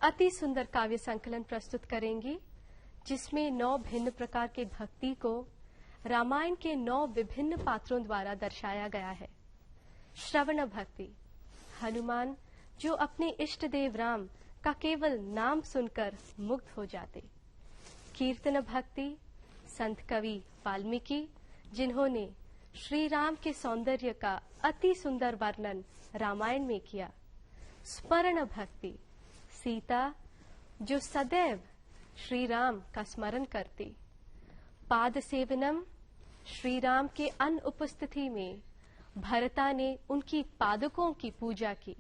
अति सुंदर काव्य संकलन प्रस्तुत करेंगी, जिसमें 9 भिन्न प्रकार के भक्ति को रामायण के 9 विभिन्न पात्रों द्वारा दर्शाया गया है। श्रवण भक्ति, हनुमान जो अपने इष्ट देव राम का केवल नाम सुनकर मुग्ध हो जाते। कीर्तन भक्ति, संत कवि वाल्मीकि जिन्होंने श्री राम के सौंदर्य का अति सुंदर वर्णन रामायण में किया। स्मरण भक्ति, सीता जो सदैव श्री राम का स्मरण करती। पाद सेवनम, श्री राम के अनुपस्थिति में भरता ने उनकी पादुकों की पूजा की।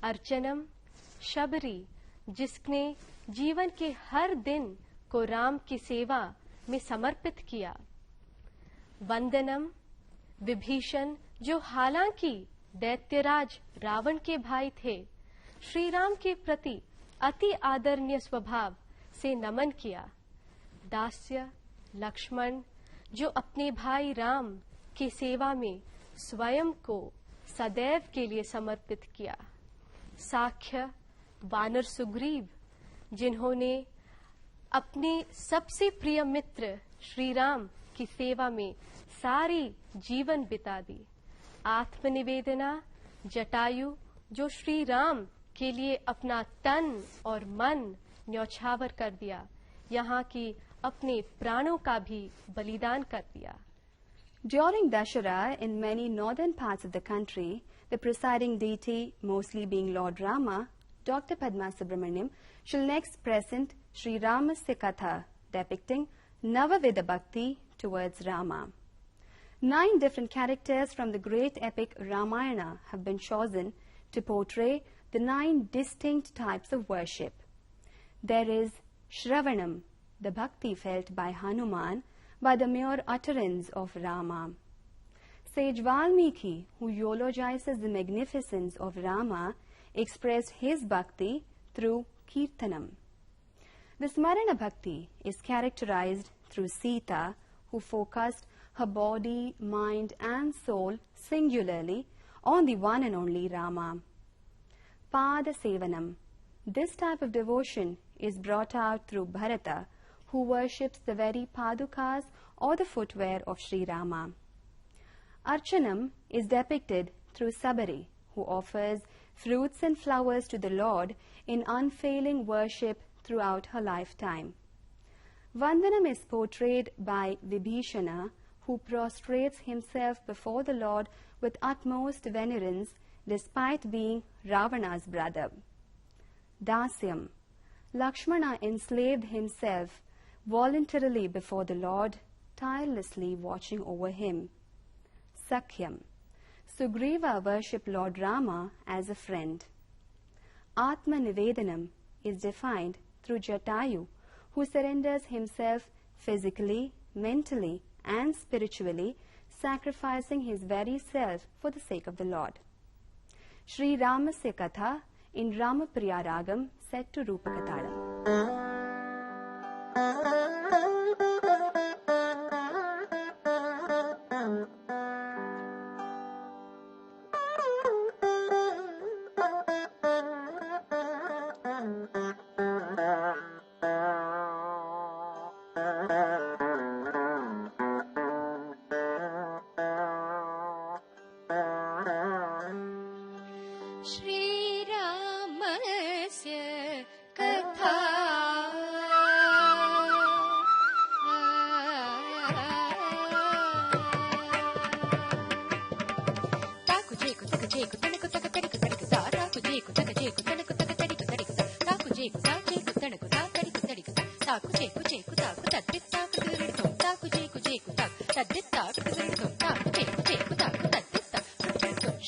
अर्चनम, शबरी जिसने जीवन के हर दिन को राम की सेवा में समर्पित किया। वंदनम, विभीषण जो हालांकि दैत्यराज रावण के भाई थे, श्री राम के प्रति अति आदरणीय स्वभाव से नमन किया। दास्य, लक्ष्मण जो अपने भाई राम की सेवा में स्वयं को सदैव के लिए समर्पित किया। साख्य, वानर सुग्रीव जिन्होंने अपने सबसे प्रिय मित्र श्री राम की सेवा में सारी जीवन बिता दी। आत्मनिवेदना, जटायु जो श्री राम के लिए अपना तन और मन न्यौछावर कर दिया, यहाँ की अपने प्राणों का भी बलिदान कर दिया। During Dashara, in many northern parts of the country, the presiding deity, mostly being Lord Rama, Dr. Padma Subramaniam, shall next present Sri Ramasya Katha, depicting Navavida Bhakti towards Rama. 9 different characters from the great epic Ramayana have been chosen to portray the 9 distinct types of worship. There is Shravanam, the bhakti felt by Hanuman by the mere utterance of Rama. Sage Valmiki, who eulogizes the magnificence of Rama, expressed his bhakti through Kirtanam. The Smarana Bhakti is characterized through Sita, who focused her body, mind and soul singularly on the one and only Rama. Pada Sevanam. This type of devotion is brought out through Bharata, who worships the very padukas or the footwear of Sri Rama. Archanam is depicted through Sabari, who offers fruits and flowers to the Lord in unfailing worship throughout her lifetime. Vandanam is portrayed by Vibhishana, who prostrates himself before the Lord with utmost venerance despite being Ravana's brother. Dasyam. Lakshmana enslaved himself voluntarily before the Lord, tirelessly watching over him. Sakhyam. Sugriva worshipped Lord Rama as a friend. Atma Nivedanam is defined through Jatayu, who surrenders himself physically, mentally and spiritually, sacrificing his very self for the sake of the Lord. Sri Ramasya Katha in Ramapriya Ragam set to Rupakatalam.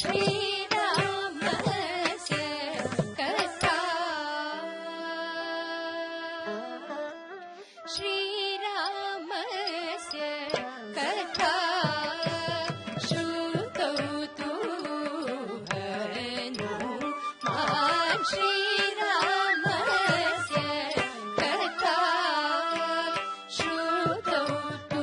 Shri